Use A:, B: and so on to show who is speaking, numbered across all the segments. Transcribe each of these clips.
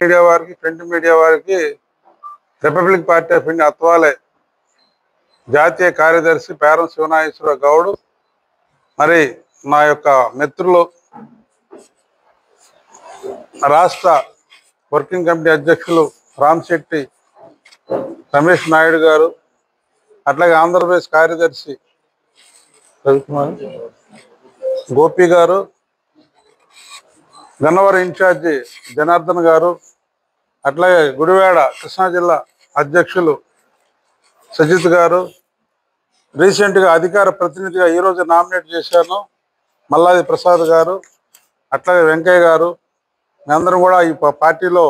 A: Media వారికి, print media వారికి republic party of India Athawale జాతీయ కార్యదర్శి పేరం శివనాగేశ్వర గౌడ్, మరి నా యొక్క మిత్రులు రాష్ట్ర వర్కింగ్ కమిటీ అధ్యక్షులు రామశెట్టి రమేష్ నాయుడు గారు, అట్లాగే ఆంధ్రప్రదేశ్ కార్యదర్శి రవికుమార్ గోపి గారు, గన్నవరం ఇన్ఛార్జి జనార్దన్ గారు, అట్లాగే గుడివాడ కృష్ణా జిల్లా అధ్యక్షులు సజిత్ గారు, రీసెంట్గా అధికార ప్రతినిధిగా ఈరోజు నామినేట్ చేశాను మల్లాది ప్రసాద్ గారు, అట్లాగే వెంకయ్య గారు, మేమందరం కూడా ఈ పార్టీలో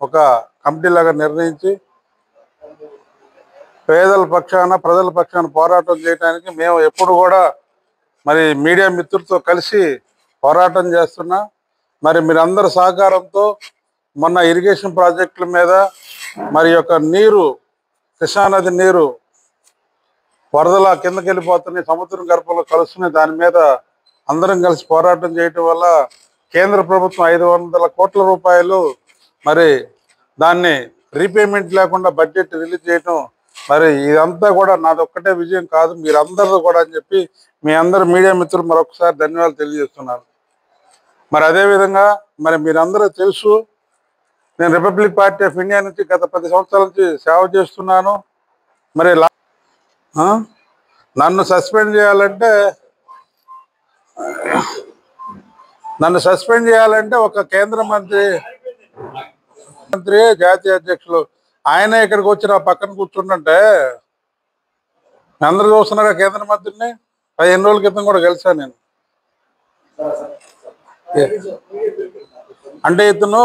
A: ఒక కమిటీ లాగా నిర్ణయించి పేదల పక్షాన, ప్రజల పక్షాన పోరాటం చేయడానికి మేము ఎప్పుడు కూడా మరి మీడియా మిత్రులతో కలిసి పోరాటం చేస్తున్నా. మరి మీరందరి సహకారంతో మొన్న ఇరిగేషన్ ప్రాజెక్టుల మీద, మరి యొక్క నీరు, కృష్ణానది నీరు వరదల కిందకి వెళ్ళిపోతున్నాయి, సముద్రం గర్భంలో కలుస్తున్నాయి, దాని మీద అందరం కలిసి పోరాటం చేయటం వల్ల కేంద్ర ప్రభుత్వం 500 కోట్ల రూపాయలు మరి దాన్ని రీపేమెంట్ లేకుండా బడ్జెట్ రిలీజ్ చేయటం, మరి ఇదంతా కూడా నాదొక్కటే విజయం కాదు, మీరందరూ కూడా అని చెప్పి మీ అందరు మీడియా మిత్రులు మరొకసారి ధన్యవాదాలు తెలియజేస్తున్నారు. మరి అదేవిధంగా మరి మీరందరూ తెలుసు, నేను రిపబ్లిక్ పార్టీ ఆఫ్ ఇండియా నుంచి గత 10 సంవత్సరాల నుంచి సేవ చేస్తున్నాను. మరి నన్ను సస్పెండ్ చేయాలంటే ఒక కేంద్ర మంత్రి జాతీయ అధ్యక్షులు ఆయనే ఇక్కడికి వచ్చి నా పక్కన కూర్చుంటే అందరూ చూస్తున్నారా కేంద్ర మంత్రిని. 15 రోజుల క్రితం కూడా కలిసాను నేను. అంటే ఇతను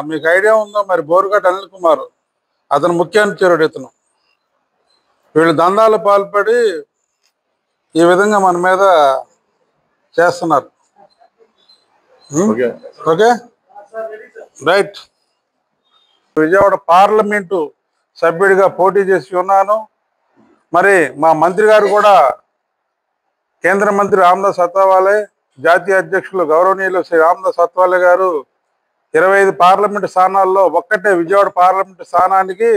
A: మీకు ఐడియా ఉందో మరి, బోరుగడ్డ అనిల్ కుమార్, అతను ముఖ్య అనుచరుడు. ఇతను వీళ్ళు దందాలు పాల్పడి ఈ విధంగా మన మీద చేస్తున్నారు. Okay right. విజయవాడ పార్లమెంటు సభ్యుడిగా పోటీ చేసి ఉన్నాను. మరి మా మంత్రి గారు కూడా కేంద్ర మంత్రి రామదాస్ అథవాలే, జాతీయ అధ్యక్షులు గౌరవనీయులు శ్రీ రామదాస్ అథవాలే గారు 25 పార్లమెంటు స్థానాల్లో ఒక్కటే విజయవాడ పార్లమెంటు స్థానానికి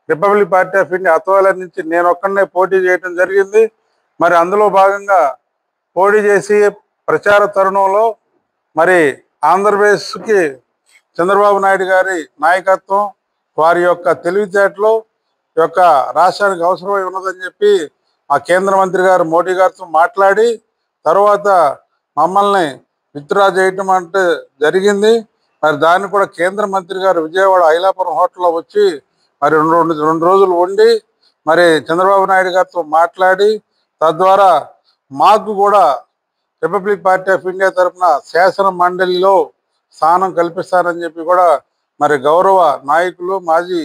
A: republic party of India Athawale నుంచి నేను ఒక్కడనే పోటీ చేయడం జరిగింది. మరి అందులో భాగంగా పోటీ చేసి ప్రచార తరుణంలో మరి ఆంధ్రప్రదేశ్కి చంద్రబాబు నాయుడు గారి నాయకత్వం, వారి యొక్క తెలివితేటలు యొక్క రాష్ట్రానికి అవసరమై ఉన్నదని చెప్పి ఆ కేంద్ర మంత్రి గారు మోడీ గారితో మాట్లాడి తర్వాత మమ్మల్ని విత్డ్రా చేయటం అంటే జరిగింది. మరి దాన్ని కూడా కేంద్ర మంత్రి గారు విజయవాడ ఐలాపురం హోటల్లో వచ్చి మరి రెండు రోజులు ఉండి మరి చంద్రబాబు నాయుడు గారితో మాట్లాడి తద్వారా మాకు కూడా రిపబ్లిక్ పార్టీ ఆఫ్ ఇండియా తరఫున శాసన మండలిలో స్థానం కల్పిస్తారని చెప్పి కూడా మరి గౌరవ నాయకులు, మాజీ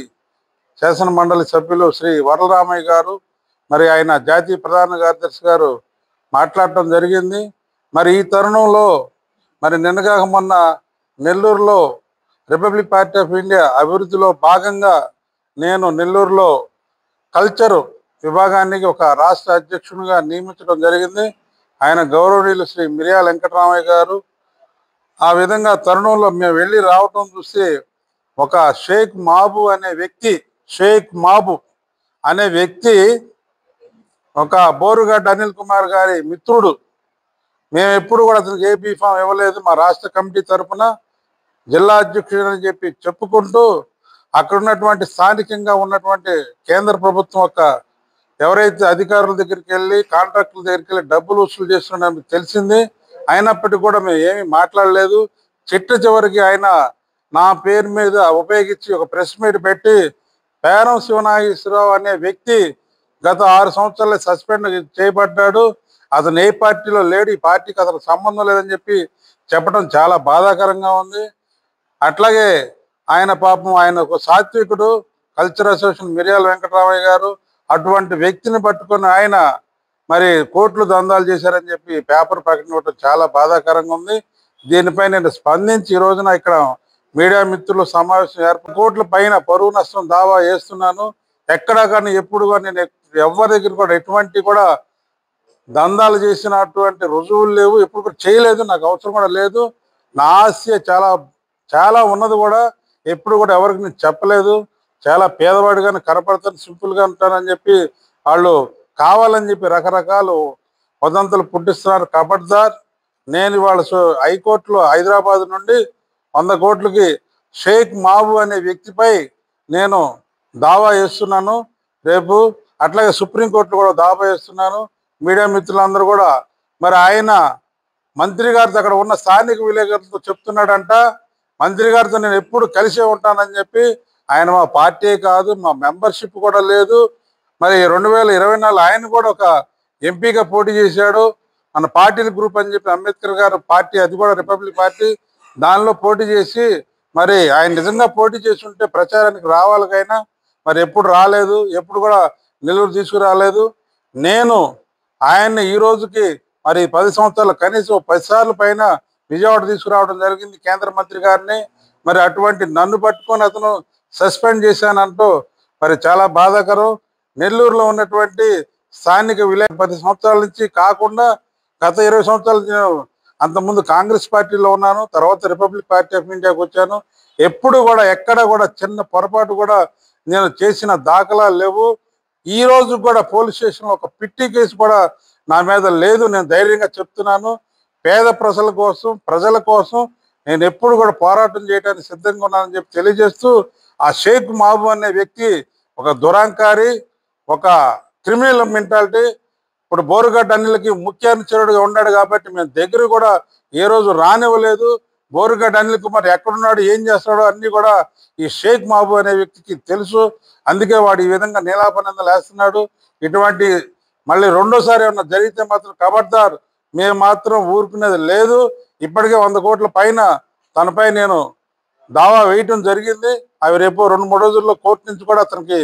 A: శాసన మండలి సభ్యులు శ్రీ వరలరామయ్య గారు, మరి ఆయన జాతీయ ప్రధాన కార్యదర్శి గారు మాట్లాడటం జరిగింది. మరి ఈ తరుణంలో మరి నిన్నగాక మొన్న నెల్లూరులో రిపబ్లిక్ పార్టీ ఆఫ్ ఇండియా అభివృద్ధిలో భాగంగా నేను నెల్లూరులో కల్చర్ విభాగానికి ఒక రాష్ట్ర అధ్యక్షునిగా నియమించడం జరిగింది. ఆయన గౌరవనీయులు శ్రీ మిర్యాల వెంకటరామయ్య గారు. ఆ విధంగా తరుణంలో మేము వెళ్ళి రావటం చూస్తే ఒక షేక్ మాబు అనే వ్యక్తి ఒక బోరుగడ్డ అనిల్ కుమార్ గారి మిత్రుడు. మేము ఎప్పుడు కూడా అతనికి ఏపీ ఫామ్ ఇవ్వలేదు. మా రాష్ట్ర కమిటీ తరఫున జిల్లా అధ్యక్షుడు అని చెప్పి చెప్పుకుంటూ అక్కడ ఉన్నటువంటి స్థానికంగా ఉన్నటువంటి కేంద్ర ప్రభుత్వం ఎవరైతే అధికారుల దగ్గరికి వెళ్ళి, కాంట్రాక్టుల దగ్గరికి వెళ్ళి డబ్బులు వసూలు చేస్తున్నారో తెలిసింది. అయినప్పటికీ కూడా మేము ఏమీ మాట్లాడలేదు. చివరికి ఆయన నా పేరు మీద ఉపయోగించి ఒక ప్రెస్ మీట్ పెట్టి పేరం శివనాగేశ్వరరావు అనే వ్యక్తి గత 6 సంవత్సరాలు సస్పెండ్ చేయబడ్డాడు, అతను ఏ పార్టీలో లేడు, ఈ పార్టీకి అతను సంబంధం లేదని చెప్పి చెప్పడం చాలా బాధాకరంగా ఉంది. అట్లాగే ఆయన పాపం ఆయన ఒక సాత్వికుడు, కల్చర్ అసోసియేషన్ మిర్యాల వెంకటరామయ్య గారు, అటువంటి వ్యక్తిని పట్టుకొని ఆయన మరి కోట్లు దందాలు చేశారని చెప్పి పేపర్ ప్రకటన ఇవ్వడం చాలా బాధాకరంగా ఉంది. దీనిపై నేను స్పందించి ఈ రోజున ఇక్కడ మీడియా మిత్రులు సమావేశం కోట్ల పైన పరువు నష్టం దావా వేస్తున్నాను. ఎక్కడా కానీ ఎప్పుడు కానీ నేను ఎవరి దగ్గర కూడా ఎటువంటి కూడా దందాలు చేసినటువంటి రుజువులు లేవు, ఎప్పుడు కూడా చేయలేదు, నాకు అవసరం కూడా లేదు. నా ఆస్తి చాలా ఉన్నది కూడా. ఎప్పుడు కూడా ఎవరికి నేను చెప్పలేదు. చాలా పేదవాడిగానే కనపడతాను, సింపుల్గా ఉంటానని చెప్పి వాళ్ళు కావాలని చెప్పి రకరకాలు వదంతులు పుట్టిస్తున్నారు. కబడ్దార్, నేను ఇవాళ హైకోర్టులో హైదరాబాద్ నుండి 100 కోట్లకి షేక్ మాబు అనే వ్యక్తిపై నేను దావా చేస్తున్నాను రేపు. అట్లాగే సుప్రీంకోర్టులో కూడా దావా చేస్తున్నాను. మీడియా మిత్రులందరూ కూడా మరి ఆయన మంత్రి గారితో అక్కడ ఉన్న స్థానిక విలేకరులతో చెప్తున్నాడంట, మంత్రి గారితో నేను ఎప్పుడు కలిసే ఉంటానని చెప్పి. ఆయన మా పార్టీ కాదు, మా మెంబర్షిప్ కూడా లేదు. మరి 2024 ఆయన కూడా ఒక ఎంపీగా పోటీ చేశాడు. మన పార్టీల గ్రూప్ అని చెప్పి అంబేద్కర్ గారు పార్టీ, అది కూడా రిపబ్లిక్ పార్టీ, దానిలో పోటీ చేసి మరి ఆయన నిజంగా పోటీ చేసి ఉంటే ప్రచారానికి రావాలికైనా మరి ఎప్పుడు రాలేదు, ఎప్పుడు కూడా నెల్లూరు తీసుకురాలేదు. నేను ఆయన్ని ఈ రోజుకి మరి 10 సంవత్సరాలు కనీసం 10 సార్లు పైన విజయవాడ తీసుకురావడం జరిగింది కేంద్ర మంత్రి గారిని. మరి అటువంటి నన్ను పట్టుకొని అతను సస్పెండ్ చేశానంటూ మరి చాలా బాధాకరం. నెల్లూరులో ఉన్నటువంటి స్థానిక 10 సంవత్సరాల నుంచి కాకుండా గత 20 సంవత్సరాల నేను అంతకుముందు కాంగ్రెస్ పార్టీలో ఉన్నాను, తర్వాత రిపబ్లిక్ పార్టీ ఆఫ్ ఇండియాకి వచ్చాను. ఎప్పుడు కూడా ఎక్కడ కూడా చిన్న పొరపాటు కూడా నేను చేసిన దాఖలాలు లేవు. ఈ రోజు కూడా పోలీస్ స్టేషన్లో ఒక పిట్టి కేసు కూడా నా మీద లేదు. నేను ధైర్యంగా చెప్తున్నాను. పేద ప్రజల కోసం నేను ఎప్పుడు కూడా పోరాటం చేయడానికి సిద్ధంగా ఉన్నానని చెప్పి తెలియజేస్తూ, ఆ షేక్ మాబు అనే వ్యక్తి ఒక దురాంకారి, ఒక క్రిమినల్ మెంటాలిటీ. ఇప్పుడు బోరుగడ్డ అనిల్కి ముఖ్య అనుచరుడుగా ఉన్నాడు కాబట్టి మేము దగ్గర కూడా ఏ రోజు రానివ్వలేదు. బోరుగడ్డ అనిల్ కుమార్ ఎక్కడున్నాడు, ఏం చేస్తాడో అన్నీ కూడా ఈ షేక్ మాబు అనే వ్యక్తికి తెలుసు. అందుకే వాడు ఈ విధంగా నీలాపనందలు వేస్తున్నాడు. ఇటువంటి మళ్ళీ రెండోసారి ఏమన్నా జరిగితే మాత్రం ఖబర్దార్, మేము మాత్రం ఊరుకునేది లేదు. ఇప్పటికే 100 కోట్ల పైన తనపై నేను దావా వేయటం జరిగింది. అవి రేపు 2-3 రోజుల్లో కోర్టు నుంచి కూడా అతనికి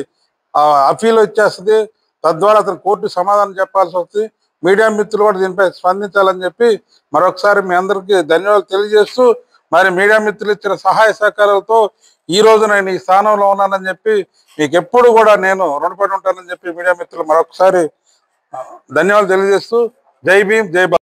A: అపీల్ వచ్చేస్తుంది. తద్వారా అతను కోర్టు సమాధానం చెప్పాల్సి వస్తుంది. మీడియా మిత్రులు కూడా దీనిపై స్పందించాలని చెప్పి మరొకసారి మీ అందరికీ ధన్యవాదాలు తెలియజేస్తూ, మరి మీడియా మిత్రులు ఇచ్చిన సహాయ సహకారాలతో ఈ రోజు నేను ఈ స్థానంలో ఉన్నానని చెప్పి మీకు ఎప్పుడు కూడా నేను రుణపడి ఉంటానని చెప్పి మీడియా మిత్రులు మరొకసారి ధన్యవాదాలు తెలియజేస్తూ, జై భీమ్, జై భారత్.